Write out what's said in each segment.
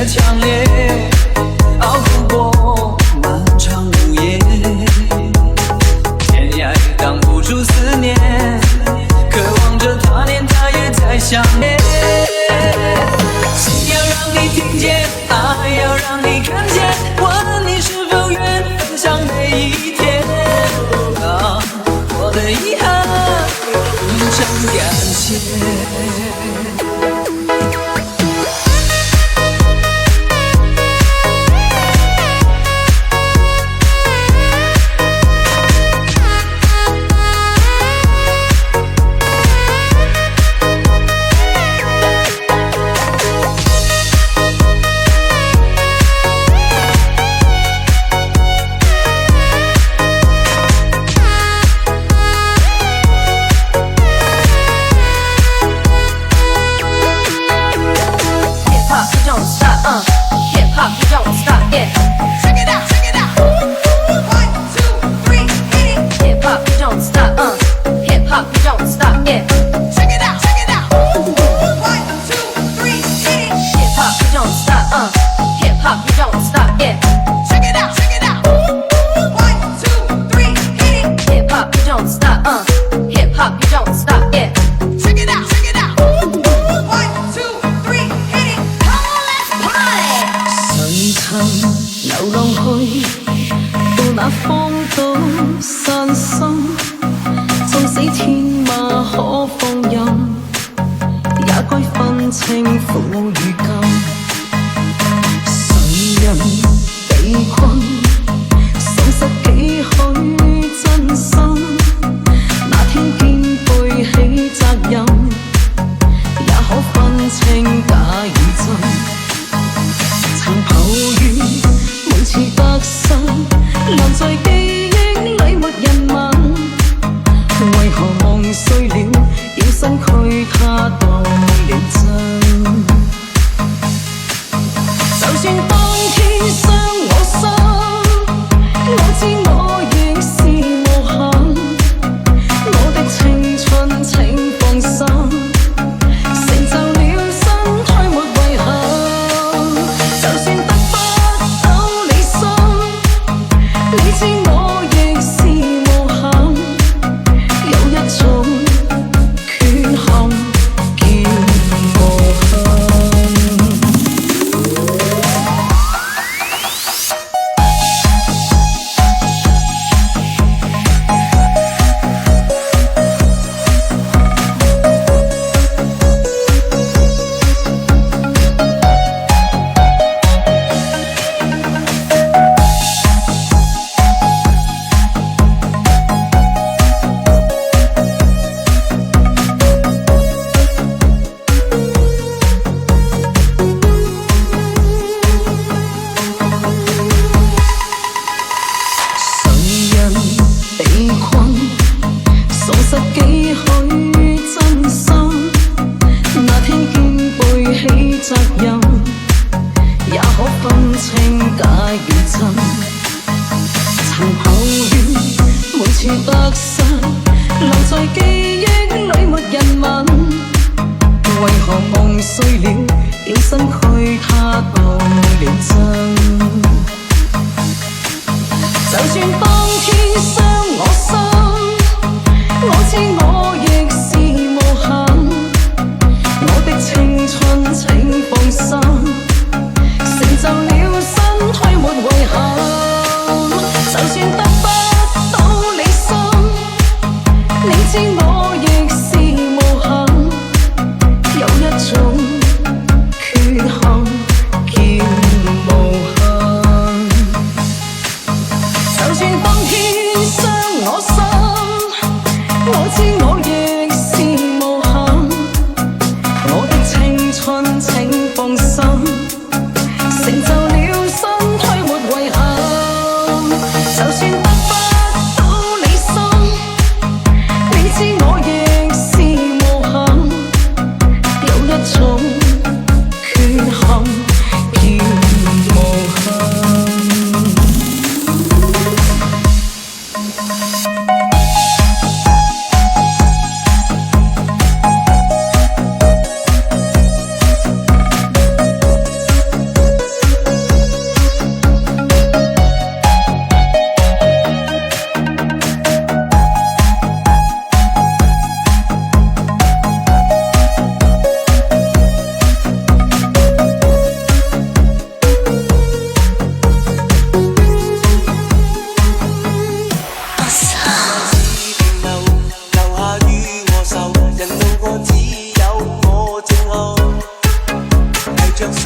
的强烈，熬不过漫长午夜。天涯也挡不住思念，渴望着他年他也在想念。心要让你听见，爱要让你看见，问你是否愿分享每一天。啊，我的遗憾变成感谢。流浪去，到哪方都散心。縱使天馬可放任，也該分清苦與甘。誰人被困，喪失幾許真心？那天肩背起責任，也可分清假與真。曾抱怨每次得失，留在記憶裏沒人問，為何夢碎了，要身軀它當了真。就算當天傷我心，我知我亦是無憾，我的青春請放心。我知我亦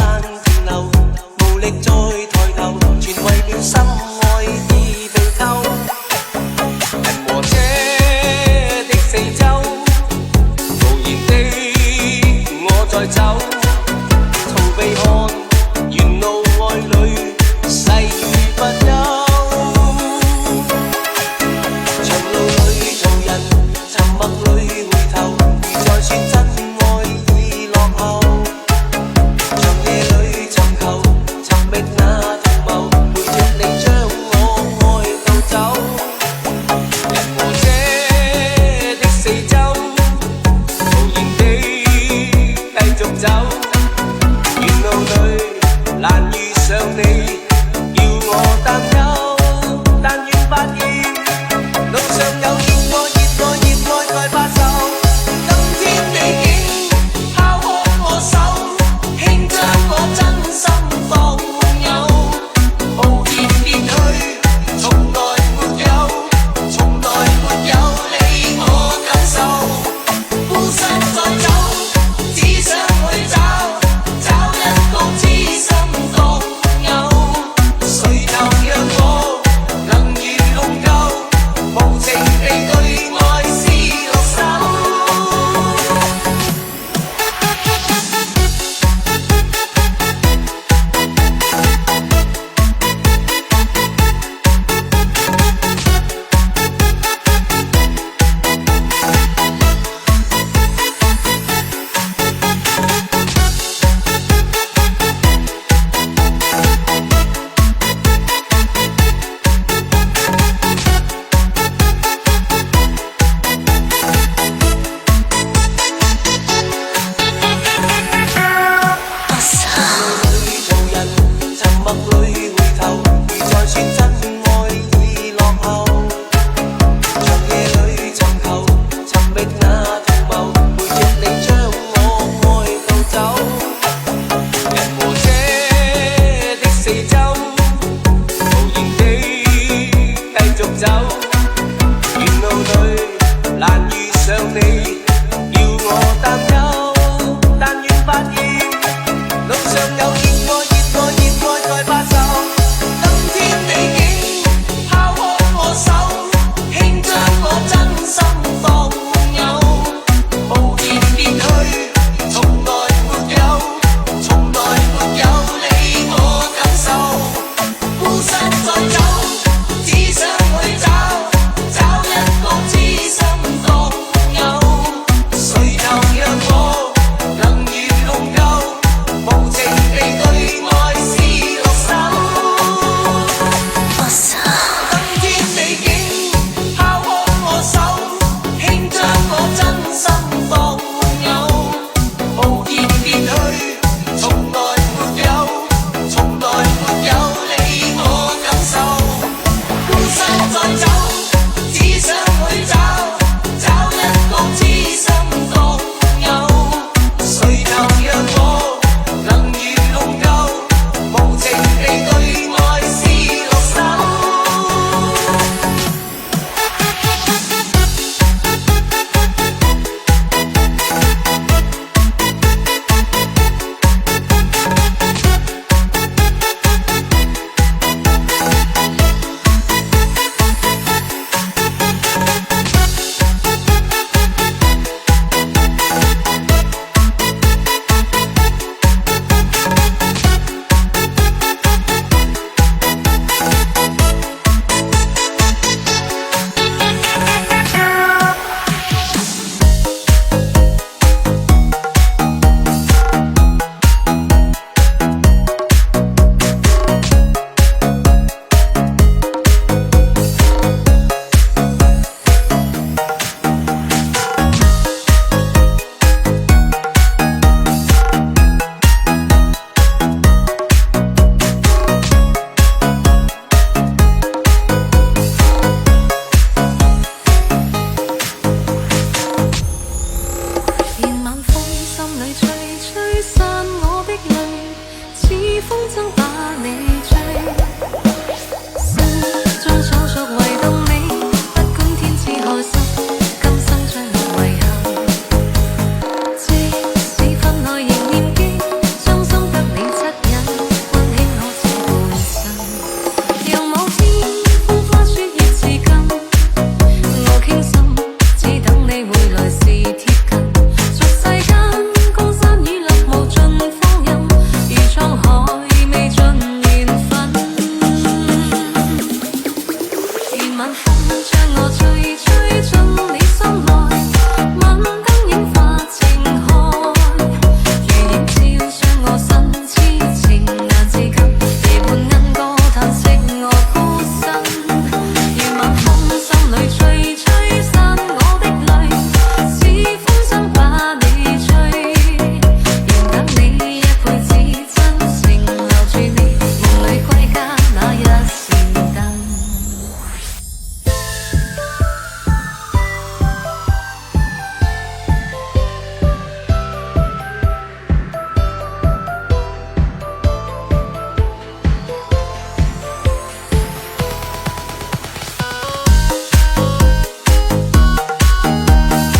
間停留，無力再抬頭，全為了心愛已被偷。人和車的四周，無言的我在走，逃避看沿路愛侶細雨不休。長路裏途人，沉默裏回頭，如在說真愛已落後。長夜裏尋求，尋覓那圖謀，陪着你將我愛到走。人和車的四周，無言地繼續走，沿路裏難遇上你，要我擔憂，但願發現路上有熱愛，熱愛，熱愛在發售。今天你竟拋開我手，輕將我真心放有，無言別去，從來沒有，從來沒有你我感受。孤身再走，只想去找一個知心共有，誰能讓我能如龍舊，無情地對愛撕落手。途人，沉默裏回頭，如在說真愛已落後。長夜裏尋求，尋覓那圖謀，陪着你將我愛到走。人和車的四周，無言地繼續走，沿路裏難遇上你，要我擔憂，但願發現路上有熱愛，熱愛，熱愛在發售。今天你竟拋開我手，輕將我真心放有，無言別去，從來沒有，從來沒有你我感受。孤身再走，只想去找一個知心共有，誰能讓我能如龍舊，無情地對愛撕落手。今天你竟拋開我手，輕將我真心放有，無言別去，從來沒有，從來沒有你我感受。孤身再走，只想去找一個知心共有，誰能讓我能如龍舊，無情地對愛撕落手。連晚風心裏吹，吹散我的淚，似風箏把你